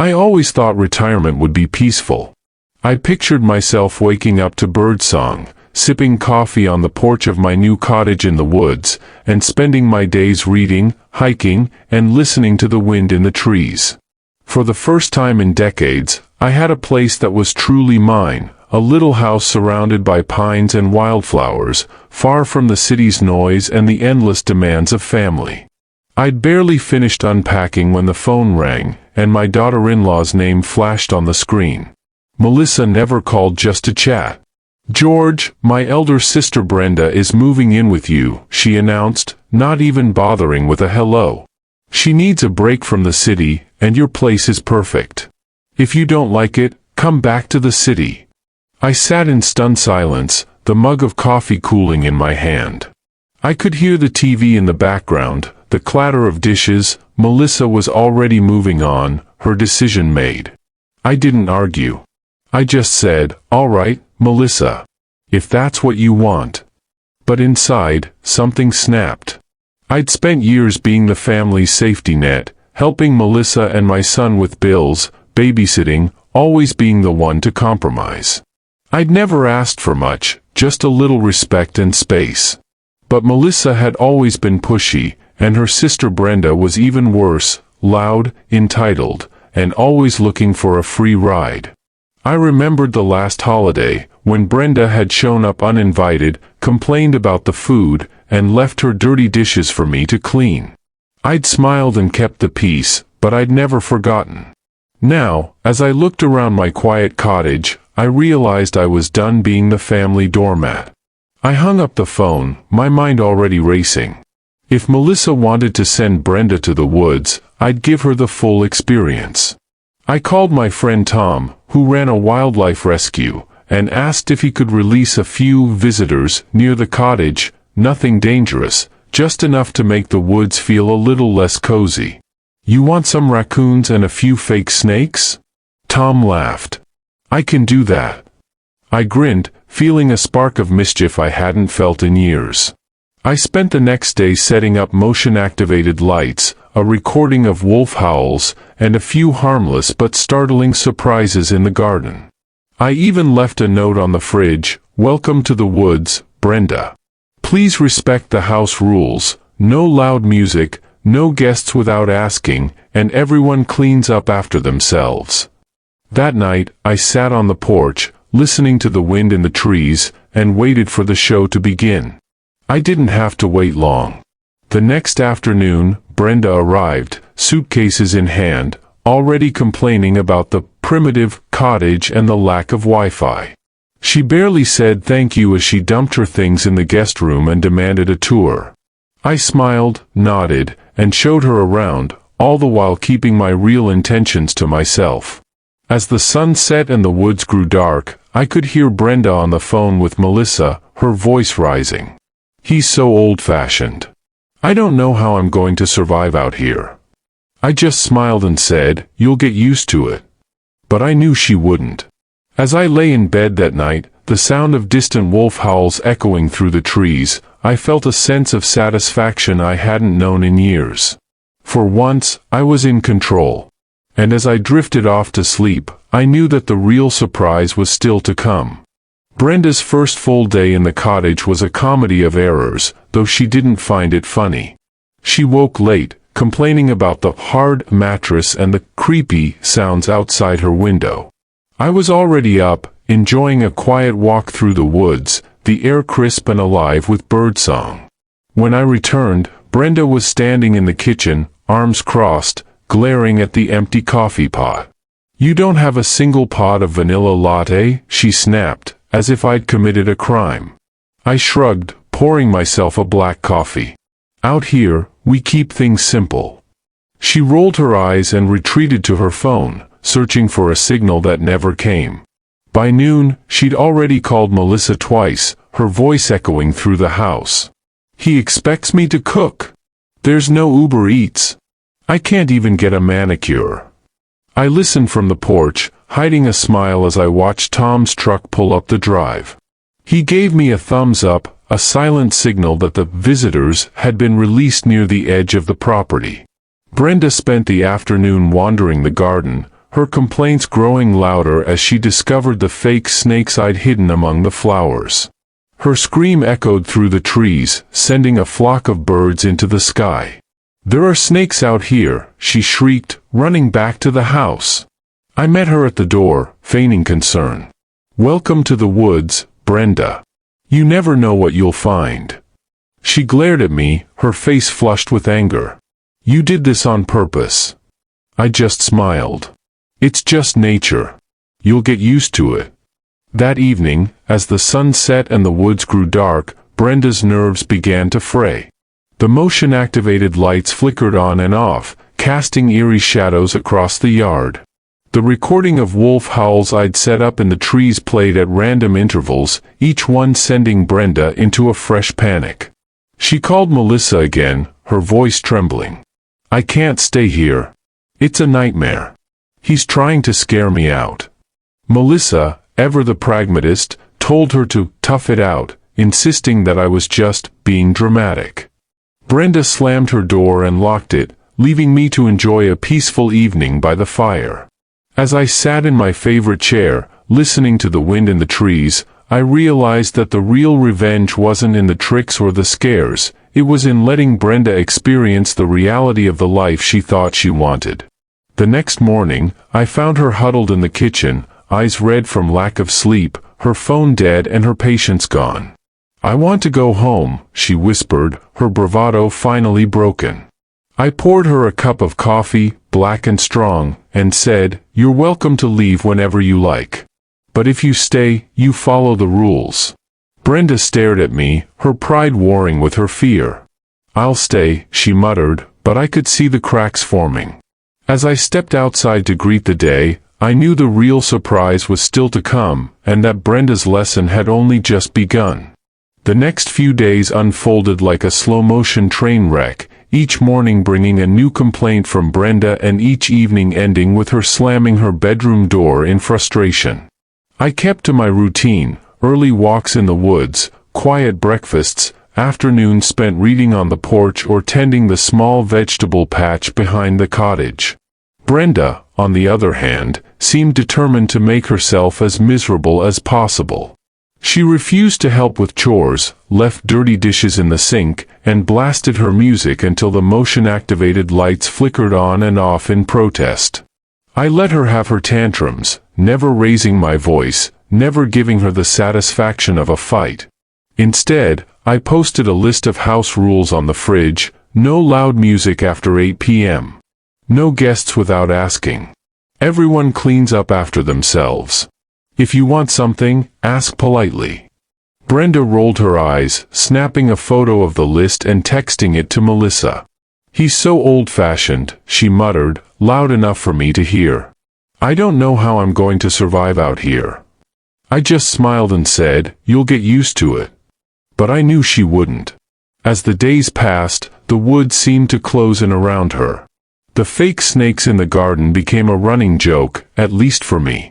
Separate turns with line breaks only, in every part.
I always thought retirement would be peaceful. I pictured myself waking up to birdsong, sipping coffee on the porch of my new cottage in the woods, and spending my days reading, hiking, and listening to the wind in the trees. For the first time in decades, I had a place that was truly mine, a little house surrounded by pines and wildflowers, far from the city's noise and the endless demands of family. I'd barely finished unpacking when the phone rang, and my daughter-in-law's name flashed on the screen. Melissa never called just to chat. "George, my elder sister Brenda is moving in with you," she announced, not even bothering with a hello. "She needs a break from the city, and your place is perfect. If you don't like it, come back to the city." I sat in stunned silence, the mug of coffee cooling in my hand. I could hear the TV in the background, the clatter of dishes. Melissa was already moving on, her decision made. I didn't argue. I just said, "All right, Melissa. If that's what you want." But inside, something snapped. I'd spent years being the family's safety net, helping Melissa and my son with bills, babysitting, always being the one to compromise. I'd never asked for much, just a little respect and space. But Melissa had always been pushy, and her sister Brenda was even worse, loud, entitled, and always looking for a free ride. I remembered the last holiday, when Brenda had shown up uninvited, complained about the food, and left her dirty dishes for me to clean. I'd smiled and kept the peace, but I'd never forgotten. Now, as I looked around my quiet cottage, I realized I was done being the family doormat. I hung up the phone, my mind already racing. If Melissa wanted to send Brenda to the woods, I'd give her the full experience. I called my friend Tom, who ran a wildlife rescue, and asked if he could release a few visitors near the cottage, nothing dangerous, just enough to make the woods feel a little less cozy. "You want some raccoons and a few fake snakes?" Tom laughed. "I can do that." I grinned, feeling a spark of mischief I hadn't felt in years. I spent the next day setting up motion-activated lights, a recording of wolf howls, and a few harmless but startling surprises in the garden. I even left a note on the fridge, "Welcome to the woods, Brenda. Please respect the house rules, no loud music, no guests without asking, and everyone cleans up after themselves." That night, I sat on the porch, listening to the wind in the trees, and waited for the show to begin. I didn't have to wait long. The next afternoon, Brenda arrived, suitcases in hand, already complaining about the primitive cottage and the lack of Wi-Fi. She barely said thank you as she dumped her things in the guest room and demanded a tour. I smiled, nodded, and showed her around, all the while keeping my real intentions to myself. As the sun set and the woods grew dark, I could hear Brenda on the phone with Melissa, her voice rising. "He's so old-fashioned. I don't know how I'm going to survive out here." I just smiled and said, "You'll get used to it." But I knew she wouldn't. As I lay in bed that night, the sound of distant wolf howls echoing through the trees, I felt a sense of satisfaction I hadn't known in years. For once, I was in control. And as I drifted off to sleep, I knew that the real surprise was still to come. Brenda's first full day in the cottage was a comedy of errors, though she didn't find it funny. She woke late, complaining about the hard mattress and the creepy sounds outside her window. I was already up, enjoying a quiet walk through the woods, the air crisp and alive with birdsong. When I returned, Brenda was standing in the kitchen, arms crossed, glaring at the empty coffee pot. "You don't have a single pot of vanilla latte?" she snapped, as if I'd committed a crime. I shrugged, pouring myself a black coffee. "Out here, we keep things simple." She rolled her eyes and retreated to her phone, searching for a signal that never came. By noon, she'd already called Melissa twice, her voice echoing through the house. "He expects me to cook. There's no Uber Eats. I can't even get a manicure." I listened from the porch, hiding a smile as I watched Tom's truck pull up the drive. He gave me a thumbs up, a silent signal that the visitors had been released near the edge of the property. Brenda spent the afternoon wandering the garden, her complaints growing louder as she discovered the fake snakes I'd hidden among the flowers. Her scream echoed through the trees, sending a flock of birds into the sky. "There are snakes out here," she shrieked, running back to the house. I met her at the door, feigning concern. "Welcome to the woods, Brenda. You never know what you'll find." She glared at me, her face flushed with anger. "You did this on purpose." I just smiled. "It's just nature. You'll get used to it." That evening, as the sun set and the woods grew dark, Brenda's nerves began to fray. The motion-activated lights flickered on and off, casting eerie shadows across the yard. The recording of wolf howls I'd set up in the trees played at random intervals, each one sending Brenda into a fresh panic. She called Melissa again, her voice trembling. "I can't stay here. It's a nightmare. He's trying to scare me out." Melissa, ever the pragmatist, told her to tough it out, insisting that I was just being dramatic. Brenda slammed her door and locked it, leaving me to enjoy a peaceful evening by the fire. As I sat in my favorite chair, listening to the wind in the trees, I realized that the real revenge wasn't in the tricks or the scares, it was in letting Brenda experience the reality of the life she thought she wanted. The next morning, I found her huddled in the kitchen, eyes red from lack of sleep, her phone dead and her patience gone. "I want to go home," she whispered, her bravado finally broken. I poured her a cup of coffee, black and strong, and said, "You're welcome to leave whenever you like. But if you stay, you follow the rules." Brenda stared at me, her pride warring with her fear. "I'll stay," she muttered, but I could see the cracks forming. As I stepped outside to greet the day, I knew the real surprise was still to come, and that Brenda's lesson had only just begun. The next few days unfolded like a slow-motion train wreck, each morning bringing a new complaint from Brenda and each evening ending with her slamming her bedroom door in frustration. I kept to my routine, early walks in the woods, quiet breakfasts, afternoons spent reading on the porch or tending the small vegetable patch behind the cottage. Brenda, on the other hand, seemed determined to make herself as miserable as possible. She refused to help with chores, left dirty dishes in the sink, and blasted her music until the motion-activated lights flickered on and off in protest. I let her have her tantrums, never raising my voice, never giving her the satisfaction of a fight. Instead, I posted a list of house rules on the fridge: no loud music after 8 p.m. No guests without asking. Everyone cleans up after themselves. If you want something, ask politely. Brenda rolled her eyes, snapping a photo of the list and texting it to Melissa. "He's so old-fashioned," she muttered, loud enough for me to hear. "I don't know how I'm going to survive out here." I just smiled and said, "You'll get used to it." But I knew she wouldn't. As the days passed, the woods seemed to close in around her. The fake snakes in the garden became a running joke, at least for me.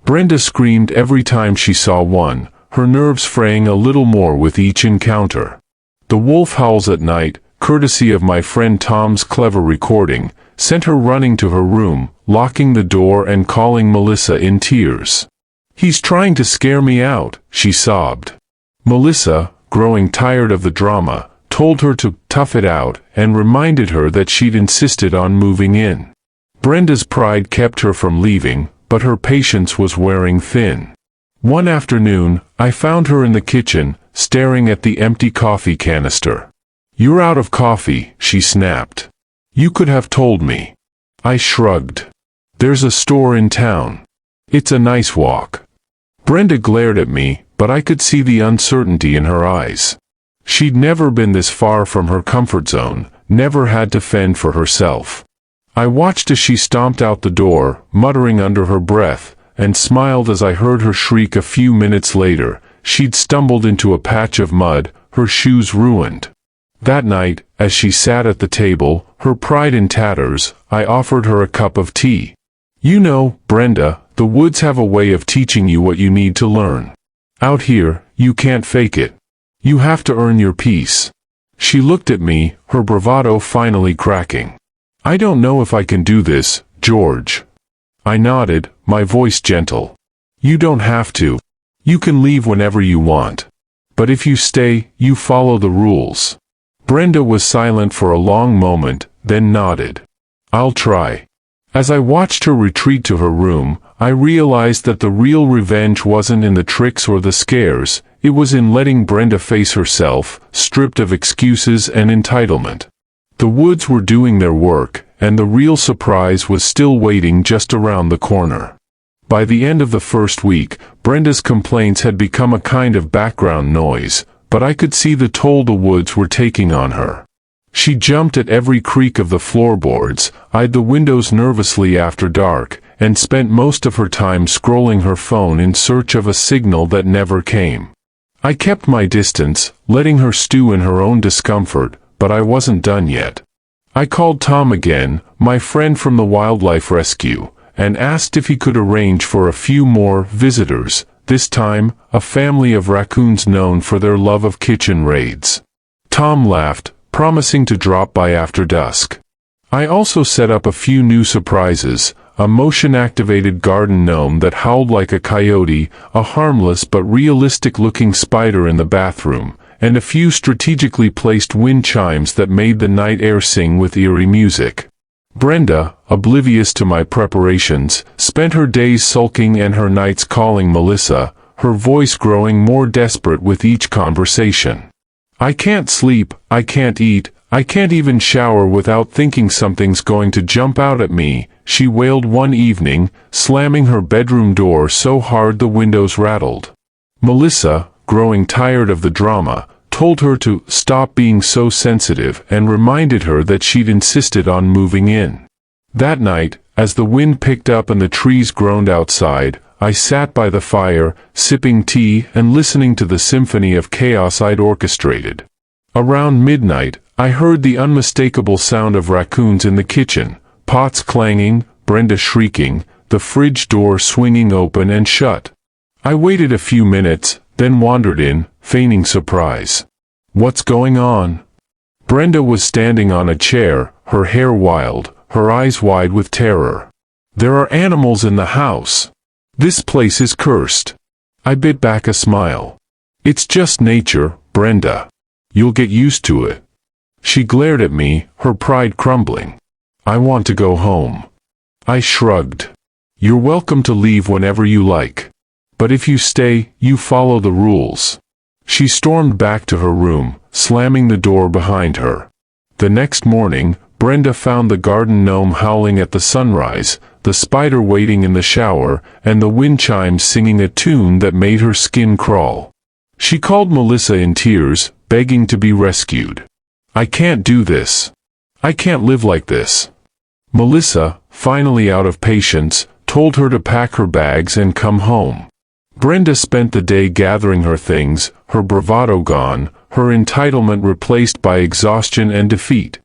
Brenda screamed every time she saw one, her nerves fraying a little more with each encounter. The wolf howls at night, courtesy of my friend Tom's clever recording, sent her running to her room, locking the door and calling Melissa in tears. "He's trying to scare me out," she sobbed. Melissa, growing tired of the drama, told her to tough it out and reminded her that she'd insisted on moving in. Brenda's pride kept her from leaving, but her patience was wearing thin. One afternoon, I found her in the kitchen, staring at the empty coffee canister. "You're out of coffee," she snapped. "You could have told me." I shrugged. "There's a store in town. It's a nice walk." Brenda glared at me, but I could see the uncertainty in her eyes. She'd never been this far from her comfort zone, never had to fend for herself. I watched as she stomped out the door, muttering under her breath, and smiled as I heard her shriek a few minutes later. She'd stumbled into a patch of mud, her shoes ruined. That night, as she sat at the table, her pride in tatters, I offered her a cup of tea. "You know, Brenda, the woods have a way of teaching you what you need to learn. Out here, you can't fake it. You have to earn your peace." She looked at me, her bravado finally cracking. "I don't know if I can do this, George." I nodded, my voice gentle. You don't have to. You can leave whenever you want. But if you stay, you follow the rules. Brenda was silent for a long moment, then nodded. I'll try. As I watched her retreat to her room, I realized that the real revenge wasn't in the tricks or the scares, it was in letting Brenda face herself, stripped of excuses and entitlement. The woods were doing their work, and the real surprise was still waiting just around the corner. By the end of the first week, Brenda's complaints had become a kind of background noise, but I could see the toll the woods were taking on her. She jumped at every creak of the floorboards, eyed the windows nervously after dark, and spent most of her time scrolling her phone in search of a signal that never came. I kept my distance, letting her stew in her own discomfort, but I wasn't done yet. I called Tom again, my friend from the wildlife rescue, and asked if he could arrange for a few more visitors, this time, a family of raccoons known for their love of kitchen raids. Tom laughed, promising to drop by after dusk. I also set up a few new surprises, a motion-activated garden gnome that howled like a coyote, a harmless but realistic-looking spider in the bathroom, and a few strategically placed wind chimes that made the night air sing with eerie music. Brenda, oblivious to my preparations, spent her days sulking and her nights calling Melissa, her voice growing more desperate with each conversation. I can't sleep, I can't eat, I can't even shower without thinking something's going to jump out at me, she wailed one evening, slamming her bedroom door so hard the windows rattled. Melissa, growing tired of the drama, told her to stop being so sensitive and reminded her that she'd insisted on moving in. That night, as the wind picked up and the trees groaned outside, I sat by the fire, sipping tea and listening to the symphony of chaos I'd orchestrated. Around midnight, I heard the unmistakable sound of raccoons in the kitchen, pots clanging, Brenda shrieking, the fridge door swinging open and shut. I waited a few minutes, then wandered in, feigning surprise. What's going on? Brenda was standing on a chair, her hair wild, her eyes wide with terror. There are animals in the house. This place is cursed. I bit back a smile. It's just nature, Brenda. You'll get used to it. She glared at me, her pride crumbling. I want to go home. I shrugged. You're welcome to leave whenever you like. But if you stay, you follow the rules. She stormed back to her room, slamming the door behind her. The next morning, Brenda found the garden gnome howling at the sunrise, the spider waiting in the shower, and the wind chimes singing a tune that made her skin crawl. She called Melissa in tears, begging to be rescued. I can't do this. I can't live like this. Melissa, finally out of patience, told her to pack her bags and come home. Brenda spent the day gathering her things, her bravado gone, her entitlement replaced by exhaustion and defeat.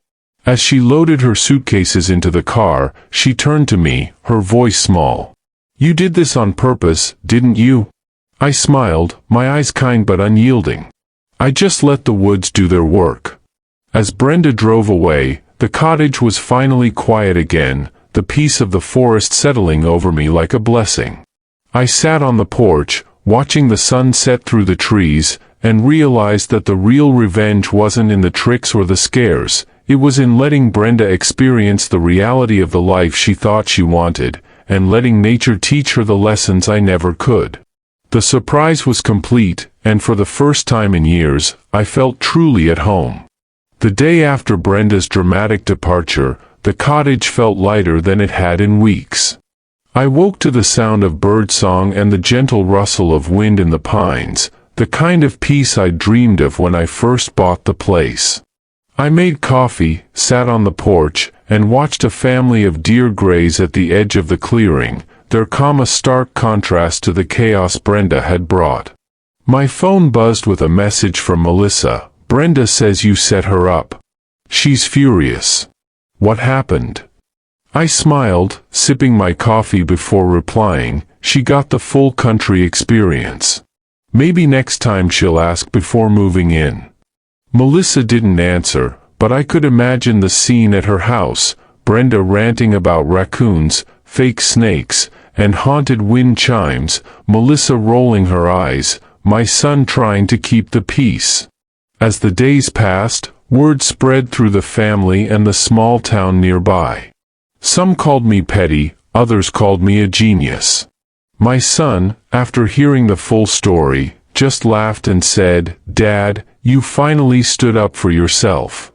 As she loaded her suitcases into the car, she turned to me, her voice small. You did this on purpose, didn't you? I smiled, my eyes kind but unyielding. I just let the woods do their work. As Brenda drove away, the cottage was finally quiet again, the peace of the forest settling over me like a blessing. I sat on the porch, watching the sun set through the trees, and realized that the real revenge wasn't in the tricks or the scares, it was in letting Brenda experience the reality of the life she thought she wanted, and letting nature teach her the lessons I never could. The surprise was complete, and for the first time in years, I felt truly at home. The day after Brenda's dramatic departure, the cottage felt lighter than it had in weeks. I woke to the sound of birdsong and the gentle rustle of wind in the pines, the kind of peace I dreamed of when I first bought the place. I made coffee, sat on the porch, and watched a family of deer graze at the edge of the clearing, their calm a stark contrast to the chaos Brenda had brought. My phone buzzed with a message from Melissa. Brenda says you set her up. She's furious. What happened? I smiled, sipping my coffee before replying, she got the full country experience. Maybe next time she'll ask before moving in. Melissa didn't answer, but I could imagine the scene at her house, Brenda ranting about raccoons, fake snakes, and haunted wind chimes, Melissa rolling her eyes, my son trying to keep the peace. As the days passed, word spread through the family and the small town nearby. Some called me petty, others called me a genius. My son, after hearing the full story, just laughed and said, "Dad, you finally stood up for yourself."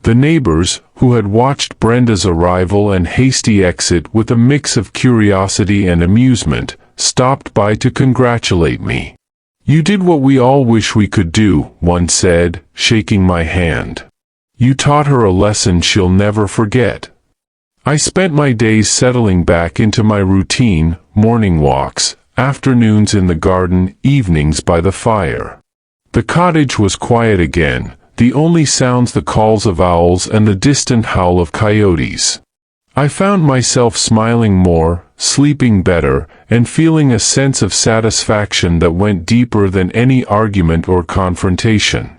The neighbors, who had watched Brenda's arrival and hasty exit with a mix of curiosity and amusement, stopped by to congratulate me. "You did what we all wish we could do," one said, shaking my hand. "You taught her a lesson she'll never forget." I spent my days settling back into my routine, morning walks, afternoons in the garden, evenings by the fire. The cottage was quiet again, the only sounds the calls of owls and the distant howl of coyotes. I found myself smiling more, sleeping better, and feeling a sense of satisfaction that went deeper than any argument or confrontation.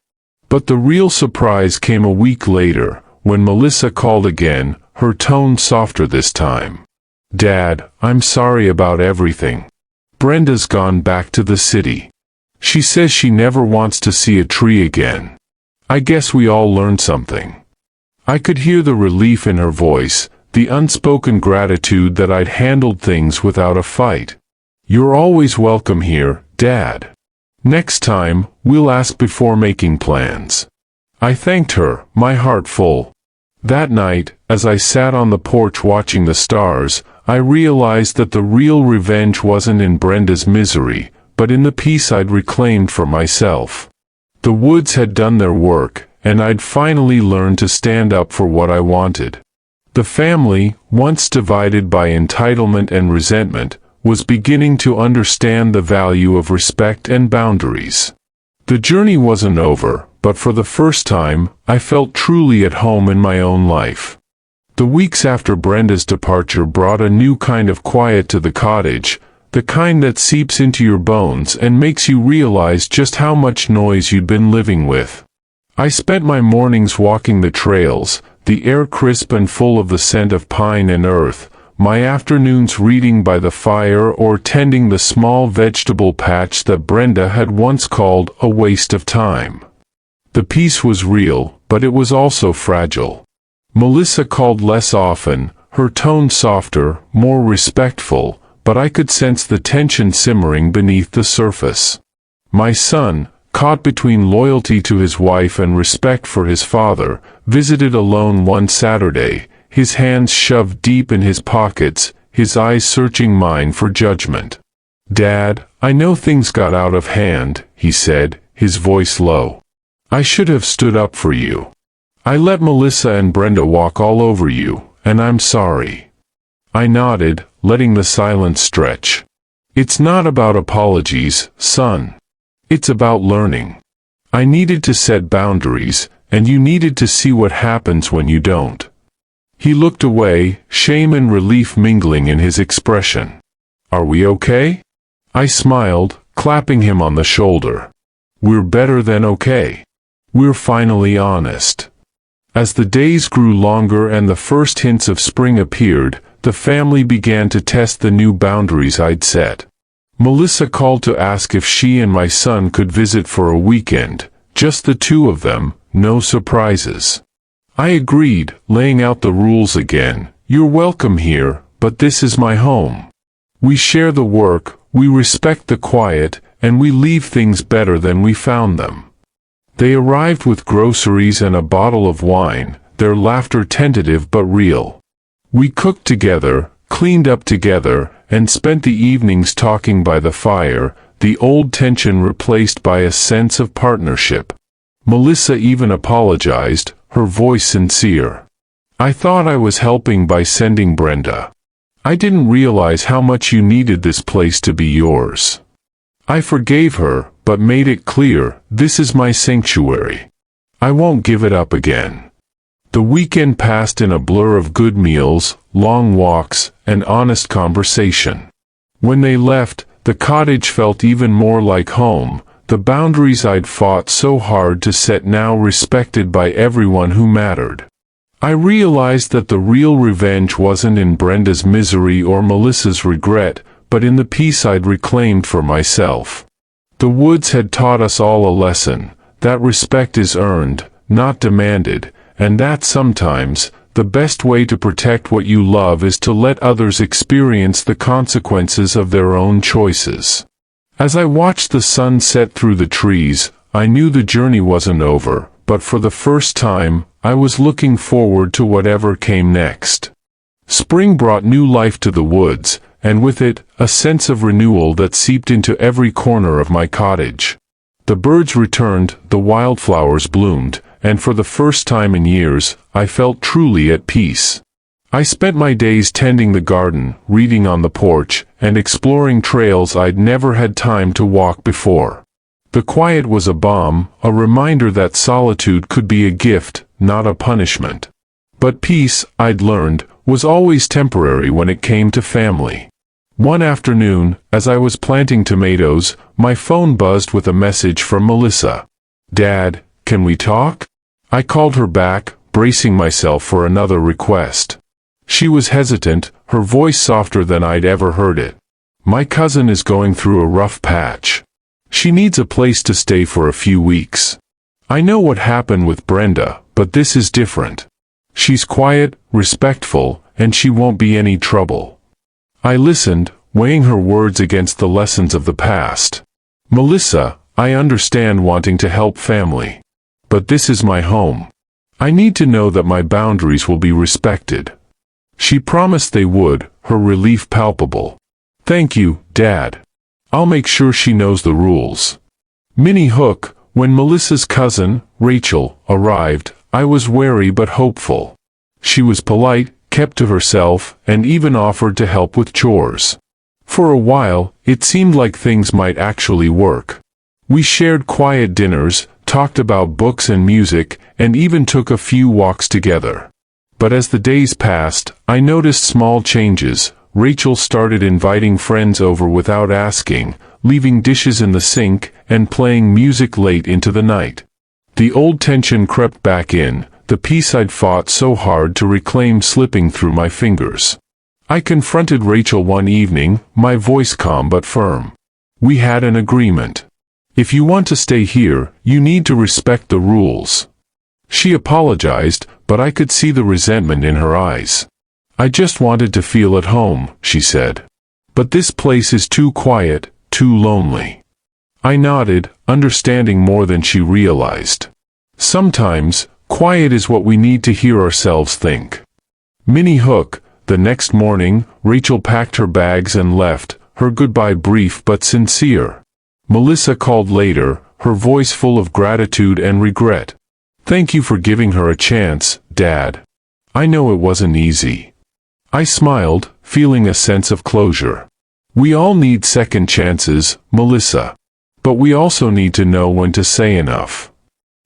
But the real surprise came a week later, when Melissa called again, her tone softer this time. "Dad, I'm sorry about everything. Brenda's gone back to the city. She says she never wants to see a tree again. I guess we all learned something." I could hear the relief in her voice, the unspoken gratitude that I'd handled things without a fight. "You're always welcome here, Dad. Next time, we'll ask before making plans." I thanked her, my heart full. That night, as I sat on the porch watching the stars, I realized that the real revenge wasn't in Brenda's misery, but in the peace I'd reclaimed for myself. The woods had done their work, and I'd finally learned to stand up for what I wanted. The family, once divided by entitlement and resentment, was beginning to understand the value of respect and boundaries. The journey wasn't over, but for the first time, I felt truly at home in my own life. The weeks after Brenda's departure brought a new kind of quiet to the cottage, the kind that seeps into your bones and makes you realize just how much noise you'd been living with. I spent my mornings walking the trails, the air crisp and full of the scent of pine and earth, my afternoons reading by the fire or tending the small vegetable patch that Brenda had once called a waste of time. The peace was real, but it was also fragile. Melissa called less often, her tone softer, more respectful, but I could sense the tension simmering beneath the surface. My son, caught between loyalty to his wife and respect for his father, visited alone one Saturday, his hands shoved deep in his pockets, his eyes searching mine for judgment. "Dad, I know things got out of hand," he said, his voice low. "I should have stood up for you. I let Melissa and Brenda walk all over you, and I'm sorry." I nodded, letting the silence stretch. "It's not about apologies, son. It's about learning. I needed to set boundaries, and you needed to see what happens when you don't." He looked away, shame and relief mingling in his expression. "Are we okay?" I smiled, clapping him on the shoulder. "We're better than okay. We're finally honest." As the days grew longer and the first hints of spring appeared, the family began to test the new boundaries I'd set. Melissa called to ask if she and my son could visit for a weekend, just the two of them, no surprises. I agreed, laying out the rules again. "You're welcome here, but this is my home. We share the work, we respect the quiet, and we leave things better than we found them." They arrived with groceries and a bottle of wine, their laughter tentative but real. We cooked together, cleaned up together, and spent the evenings talking by the fire, the old tension replaced by a sense of partnership. Melissa even apologized, her voice sincere. "I thought I was helping by sending Brenda. I didn't realize how much you needed this place to be yours." I forgave her, but made it clear, this is my sanctuary. I won't give it up again. The weekend passed in a blur of good meals, long walks, and honest conversation. When they left, the cottage felt even more like home, the boundaries I'd fought so hard to set now respected by everyone who mattered. I realized that the real revenge wasn't in Brenda's misery or Melissa's regret, but in the peace I'd reclaimed for myself. The woods had taught us all a lesson, that respect is earned, not demanded, and that sometimes, the best way to protect what you love is to let others experience the consequences of their own choices. As I watched the sun set through the trees, I knew the journey wasn't over, but for the first time, I was looking forward to whatever came next. Spring brought new life to the woods, and with it, a sense of renewal that seeped into every corner of my cottage. The birds returned, the wildflowers bloomed, and for the first time in years, I felt truly at peace. I spent my days tending the garden, reading on the porch, and exploring trails I'd never had time to walk before. The quiet was a balm, a reminder that solitude could be a gift, not a punishment. But peace, I'd learned, was always temporary when it came to family. One afternoon, as I was planting tomatoes, my phone buzzed with a message from Melissa. "Dad, can we talk?" I called her back, bracing myself for another request. She was hesitant, her voice softer than I'd ever heard it. "My cousin is going through a rough patch. She needs a place to stay for a few weeks. I know what happened with Brenda, but this is different. She's quiet, respectful, and she won't be any trouble." I listened, weighing her words against the lessons of the past. "Melissa, I understand wanting to help family. But this is my home. I need to know that my boundaries will be respected." She promised they would, her relief palpable. "Thank you, Dad. I'll make sure she knows the rules." Minnie Hook, when Melissa's cousin, Rachel, arrived, I was wary but hopeful. She was polite, kept to herself, and even offered to help with chores. For a while, it seemed like things might actually work. We shared quiet dinners, talked about books and music, and even took a few walks together. But as the days passed, I noticed small changes. Rachel started inviting friends over without asking, leaving dishes in the sink, and playing music late into the night. The old tension crept back in, the peace I'd fought so hard to reclaim slipping through my fingers. I confronted Rachel one evening, my voice calm but firm. "We had an agreement. If you want to stay here, you need to respect the rules." She apologized, but I could see the resentment in her eyes. "I just wanted to feel at home," she said. "But this place is too quiet, too lonely." I nodded, understanding more than she realized. Sometimes, quiet is what we need to hear ourselves think. Minnie Hook. The next morning, Rachel packed her bags and left, her goodbye brief but sincere. Melissa called later, her voice full of gratitude and regret. "Thank you for giving her a chance, Dad. I know it wasn't easy." I smiled, feeling a sense of closure. We all need second chances, Melissa. But we also need to know when to say enough.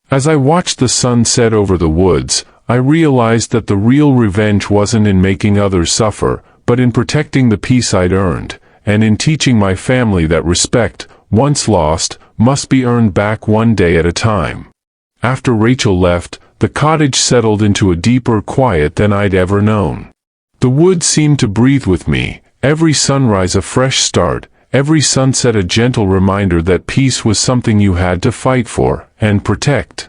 As I watched the sun set over the woods, I realized that the real revenge wasn't in making others suffer, but in protecting the peace I'd earned, and in teaching my family that respect, once lost, must be earned back one day at a time. After Rachel left, the cottage settled into a deeper quiet than I'd ever known. The woods seemed to breathe with me, every sunrise a fresh start, every sunset a gentle reminder that peace was something you had to fight for, and protect.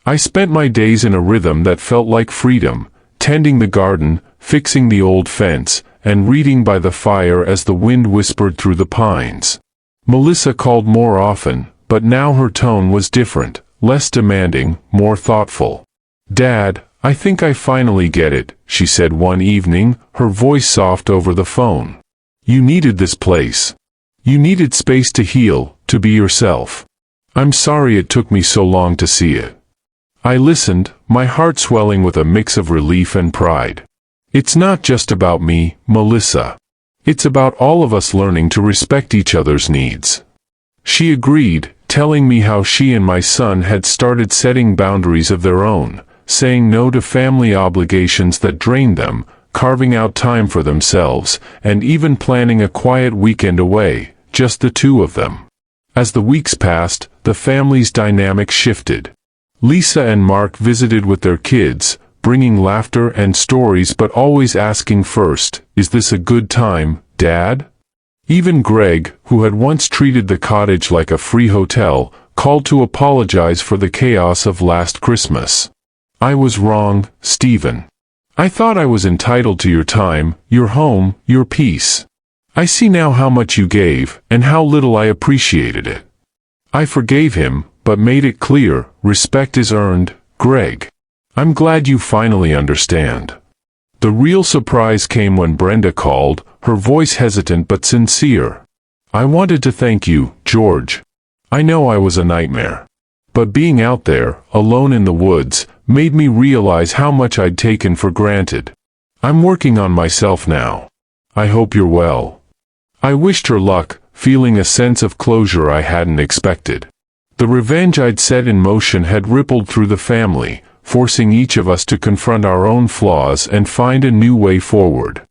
I spent my days in a rhythm that felt like freedom, tending the garden, fixing the old fence, and reading by the fire as the wind whispered through the pines. Melissa called more often, but now her tone was different, less demanding, more thoughtful. "Dad, I think I finally get it," she said one evening, her voice soft over the phone. "You needed this place. You needed space to heal, to be yourself. I'm sorry it took me so long to see it." I listened, my heart swelling with a mix of relief and pride. "It's not just about me, Melissa. It's about all of us learning to respect each other's needs." She agreed, telling me how she and my son had started setting boundaries of their own, saying no to family obligations that drained them, carving out time for themselves, and even planning a quiet weekend away, just the two of them. As the weeks passed, the family's dynamic shifted. Lisa and Mark visited with their kids, bringing laughter and stories but always asking first, "Is this a good time, Dad?" Even Greg, who had once treated the cottage like a free hotel, called to apologize for the chaos of last Christmas. "I was wrong, Stephen. I thought I was entitled to your time, your home, your peace. I see now how much you gave, and how little I appreciated it." I forgave him, but made it clear, respect is earned, Greg. I'm glad you finally understand. The real surprise came when Brenda called, her voice hesitant but sincere. "I wanted to thank you, George. I know I was a nightmare. But being out there, alone in the woods, made me realize how much I'd taken for granted. I'm working on myself now. I hope you're well." I wished her luck, feeling a sense of closure I hadn't expected. The revenge I'd set in motion had rippled through the family, forcing each of us to confront our own flaws and find a new way forward.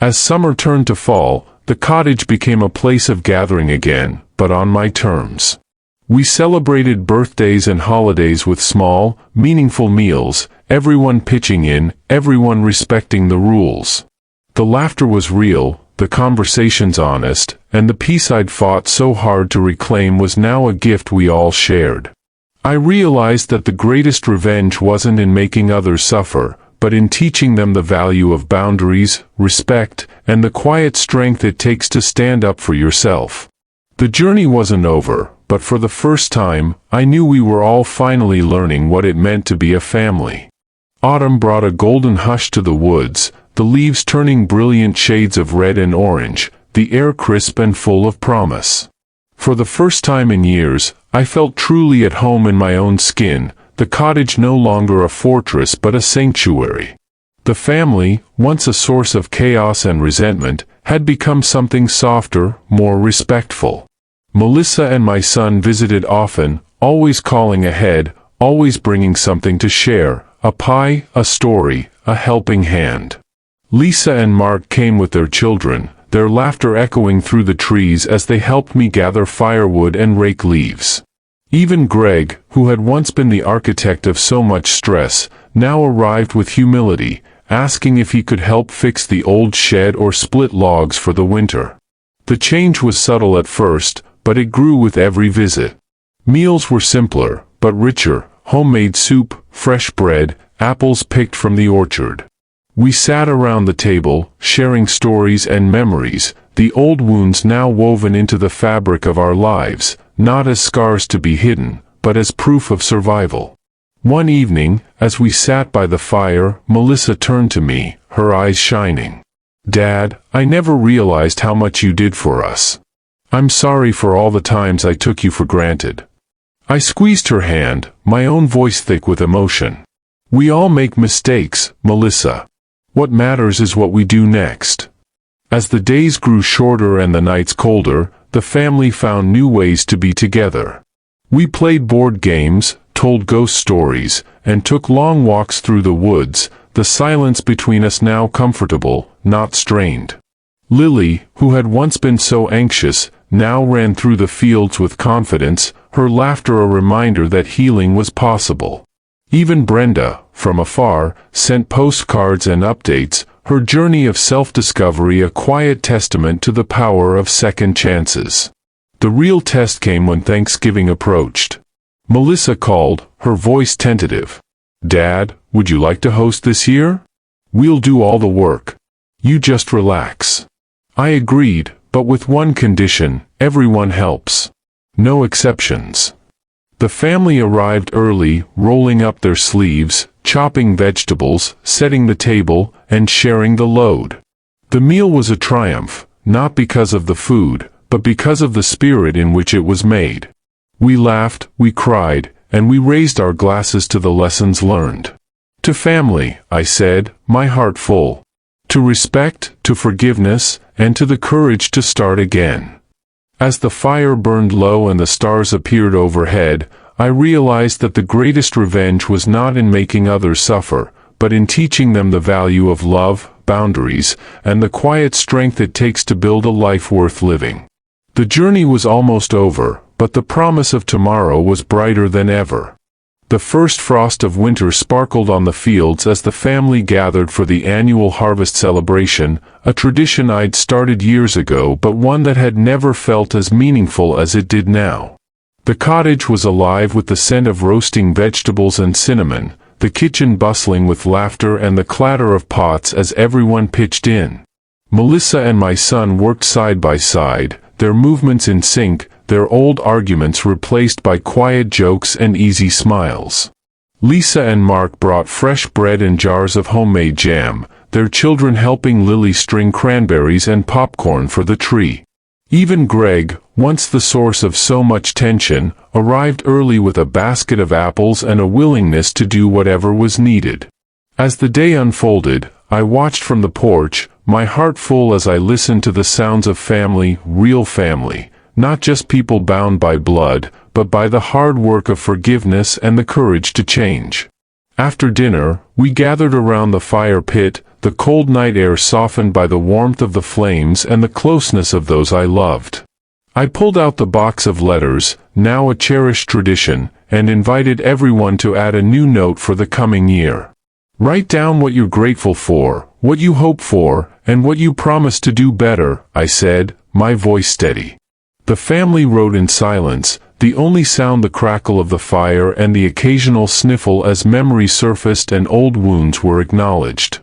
As summer turned to fall, the cottage became a place of gathering again, but on my terms. We celebrated birthdays and holidays with small, meaningful meals, everyone pitching in, everyone respecting the rules. The laughter was real, the conversations honest, and the peace I'd fought so hard to reclaim was now a gift we all shared. I realized that the greatest revenge wasn't in making others suffer, but in teaching them the value of boundaries, respect, and the quiet strength it takes to stand up for yourself. The journey wasn't over, but for the first time, I knew we were all finally learning what it meant to be a family. Autumn brought a golden hush to the woods, the leaves turning brilliant shades of red and orange, the air crisp and full of promise. For the first time in years, I felt truly at home in my own skin, the cottage no longer a fortress but a sanctuary. The family, once a source of chaos and resentment, had become something softer, more respectful. Melissa and my son visited often, always calling ahead, always bringing something to share, a pie, a story, a helping hand. Lisa and Mark came with their children, their laughter echoing through the trees as they helped me gather firewood and rake leaves. Even Greg, who had once been the architect of so much stress, now arrived with humility, asking if he could help fix the old shed or split logs for the winter. The change was subtle at first, but it grew with every visit. Meals were simpler, but richer, homemade soup, fresh bread, apples picked from the orchard. We sat around the table, sharing stories and memories, the old wounds now woven into the fabric of our lives, not as scars to be hidden, but as proof of survival. One evening, as we sat by the fire, Melissa turned to me, her eyes shining. "Dad, I never realized how much you did for us. I'm sorry for all the times I took you for granted." I squeezed her hand, my own voice thick with emotion. "We all make mistakes, Melissa. What matters is what we do next." As the days grew shorter and the nights colder, the family found new ways to be together. We played board games, told ghost stories, and took long walks through the woods, the silence between us now comfortable, not strained. Lily, who had once been so anxious, now ran through the fields with confidence, her laughter a reminder that healing was possible. Even Brenda, from afar, sent postcards and updates, her journey of self-discovery a quiet testament to the power of second chances. The real test came when Thanksgiving approached. Melissa called, her voice tentative. "Dad, would you like to host this year? We'll do all the work. You just relax." I agreed, but with one condition: everyone helps. No exceptions. The family arrived early, rolling up their sleeves, chopping vegetables, setting the table, and sharing the load. The meal was a triumph, not because of the food, but because of the spirit in which it was made. We laughed, we cried, and we raised our glasses to the lessons learned. To family, I said, my heart full. To respect, to forgiveness, and to the courage to start again. As the fire burned low and the stars appeared overhead, I realized that the greatest revenge was not in making others suffer, but in teaching them the value of love, boundaries, and the quiet strength it takes to build a life worth living. The journey was almost over, but the promise of tomorrow was brighter than ever. The first frost of winter sparkled on the fields as the family gathered for the annual harvest celebration, a tradition I'd started years ago but one that had never felt as meaningful as it did now. The cottage was alive with the scent of roasting vegetables and cinnamon, the kitchen bustling with laughter and the clatter of pots as everyone pitched in. Melissa and my son worked side by side, their movements in sync, their old arguments replaced by quiet jokes and easy smiles. Lisa and Mark brought fresh bread and jars of homemade jam, their children helping Lily string cranberries and popcorn for the tree. Even Greg, once the source of so much tension, arrived early with a basket of apples and a willingness to do whatever was needed. As the day unfolded, I watched from the porch, my heart full as I listened to the sounds of family, real family, not just people bound by blood, but by the hard work of forgiveness and the courage to change. After dinner, we gathered around the fire pit, the cold night air softened by the warmth of the flames and the closeness of those I loved. I pulled out the box of letters, now a cherished tradition, and invited everyone to add a new note for the coming year. Write down what you're grateful for, what you hope for, and what you promise to do better, I said, my voice steady. The family wrote in silence, the only sound the crackle of the fire and the occasional sniffle as memory surfaced and old wounds were acknowledged.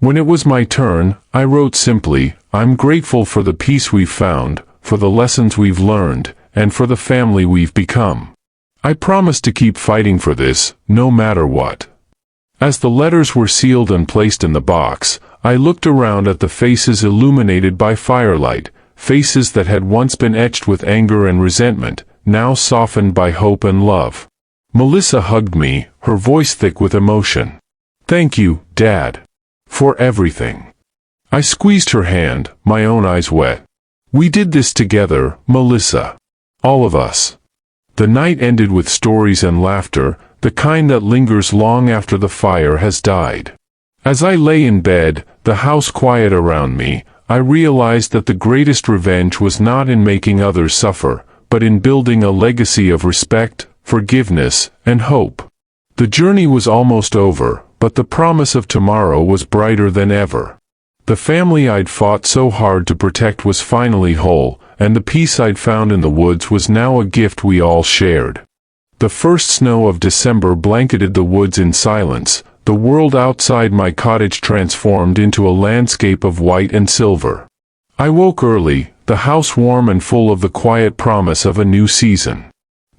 When it was my turn, I wrote simply, I'm grateful for the peace we've found, for the lessons we've learned, and for the family we've become. I promise to keep fighting for this, no matter what. As the letters were sealed and placed in the box, I looked around at the faces illuminated by firelight, faces that had once been etched with anger and resentment, now softened by hope and love. Melissa hugged me, her voice thick with emotion. Thank you, Dad. For everything. I squeezed her hand, my own eyes wet. We did this together, Melissa. All of us. The night ended with stories and laughter, the kind that lingers long after the fire has died. As I lay in bed, the house quiet around me, I realized that the greatest revenge was not in making others suffer, but in building a legacy of respect, forgiveness, and hope. The journey was almost over, but the promise of tomorrow was brighter than ever. The family I'd fought so hard to protect was finally whole, and the peace I'd found in the woods was now a gift we all shared. The first snow of December blanketed the woods in silence. The world outside my cottage transformed into a landscape of white and silver. I woke early, the house warm and full of the quiet promise of a new season.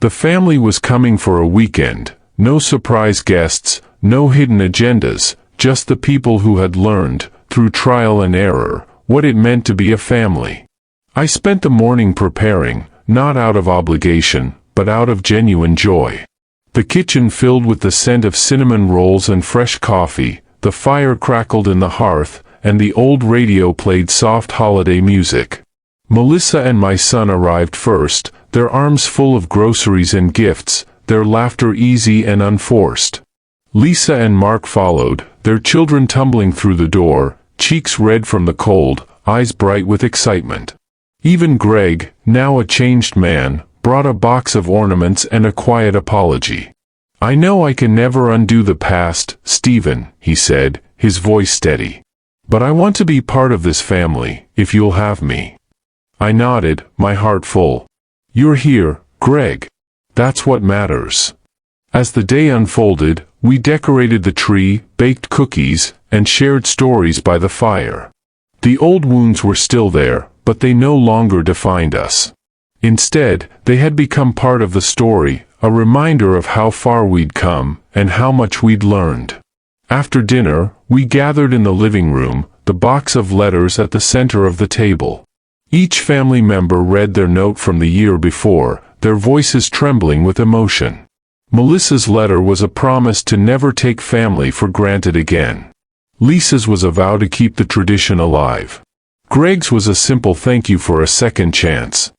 The family was coming for a weekend, no surprise guests, no hidden agendas, just the people who had learned, through trial and error, what it meant to be a family. I spent the morning preparing, not out of obligation, but out of genuine joy. The kitchen filled with the scent of cinnamon rolls and fresh coffee, the fire crackled in the hearth, and the old radio played soft holiday music. Melissa and my son arrived first, their arms full of groceries and gifts, their laughter easy and unforced. Lisa and Mark followed, their children tumbling through the door, cheeks red from the cold, eyes bright with excitement. Even Greg, now a changed man, brought a box of ornaments and a quiet apology. I know I can never undo the past, Stephen, he said, his voice steady. But I want to be part of this family, if you'll have me. I nodded, my heart full. You're here, Greg. That's what matters. As the day unfolded, we decorated the tree, baked cookies, and shared stories by the fire. The old wounds were still there, but they no longer defined us. Instead, they had become part of the story, a reminder of how far we'd come, and how much we'd learned. After dinner, we gathered in the living room, the box of letters at the center of the table. Each family member read their note from the year before, their voices trembling with emotion. Melissa's letter was a promise to never take family for granted again. Lisa's was a vow to keep the tradition alive. Greg's was a simple thank you for a second chance.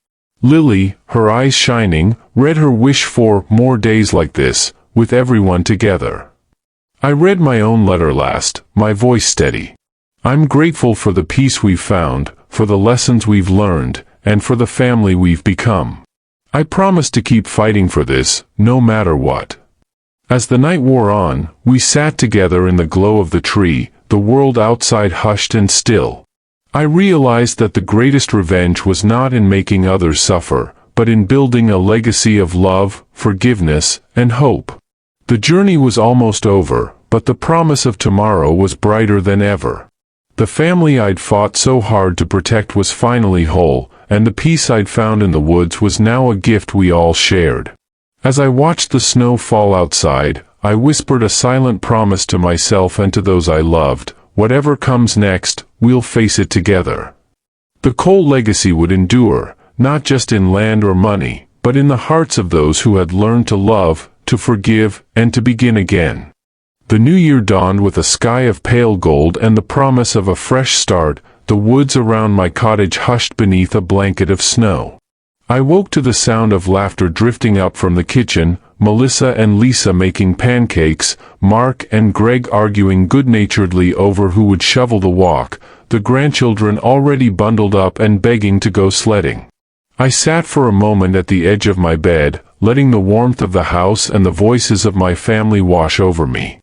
Lily, her eyes shining, read her wish for more days like this, with everyone together. I read my own letter last, my voice steady. I'm grateful for the peace we've found, for the lessons we've learned, and for the family we've become. I promise to keep fighting for this, no matter what. As the night wore on, we sat together in the glow of the tree, the world outside hushed and still. I realized that the greatest revenge was not in making others suffer, but in building a legacy of love, forgiveness, and hope. The journey was almost over, but the promise of tomorrow was brighter than ever. The family I'd fought so hard to protect was finally whole, and the peace I'd found in the woods was now a gift we all shared. As I watched the snow fall outside, I whispered a silent promise to myself and to those I loved: whatever comes next, we'll face it together. The Cole legacy would endure, not just in land or money, but in the hearts of those who had learned to love, to forgive, and to begin again. The new year dawned with a sky of pale gold and the promise of a fresh start, the woods around my cottage hushed beneath a blanket of snow. I woke to the sound of laughter drifting up from the kitchen, Melissa and Lisa making pancakes, Mark and Greg arguing good-naturedly over who would shovel the walk, the grandchildren already bundled up and begging to go sledding. I sat for a moment at the edge of my bed, letting the warmth of the house and the voices of my family wash over me.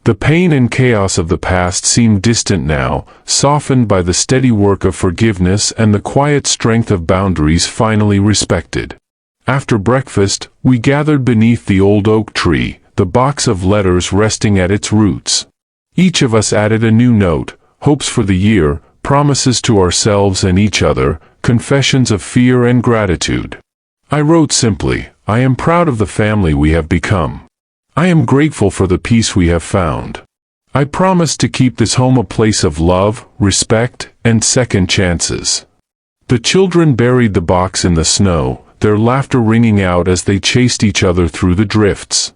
The pain and chaos of the past seemed distant now, softened by the steady work of forgiveness and the quiet strength of boundaries finally respected. After breakfast, we gathered beneath the old oak tree, the box of letters resting at its roots. Each of us added a new note: hopes for the year, promises to ourselves and each other, confessions of fear and gratitude. I wrote simply, "I am proud of the family we have become. I am grateful for the peace we have found. I promise to keep this home a place of love, respect, and second chances." The children buried the box in the snow, their laughter ringing out as they chased each other through the drifts.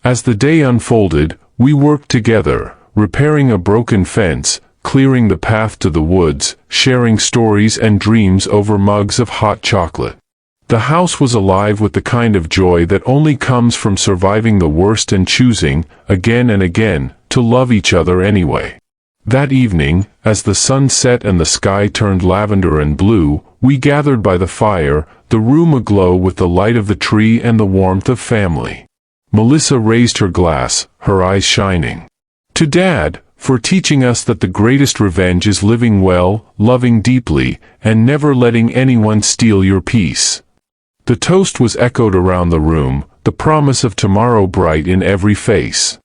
As the day unfolded, we worked together, repairing a broken fence, clearing the path to the woods, sharing stories and dreams over mugs of hot chocolate. The house was alive with the kind of joy that only comes from surviving the worst and choosing, again and again, to love each other anyway. That evening, as the sun set and the sky turned lavender and blue, we gathered by the fire, the room aglow with the light of the tree and the warmth of family. Melissa raised her glass, her eyes shining. "To Dad, for teaching us that the greatest revenge is living well, loving deeply, and never letting anyone steal your peace." The toast was echoed around the room, the promise of tomorrow bright in every face.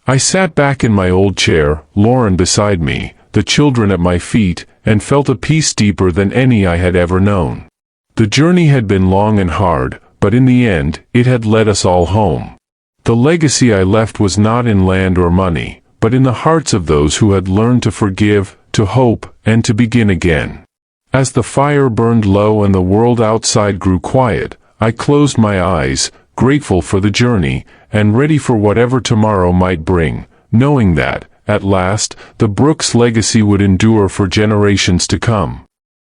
I sat back in my old chair, Lauren beside me, the children at my feet, and felt a peace deeper than any I had ever known. The journey had been long and hard, but in the end, it had led us all home. The legacy I left was not in land or money, but in the hearts of those who had learned to forgive, to hope, and to begin again. As the fire burned low and the world outside grew quiet, I closed my eyes, grateful for the journey, and ready for whatever tomorrow might bring, knowing that, at last, the Brooks legacy would endure for generations to come.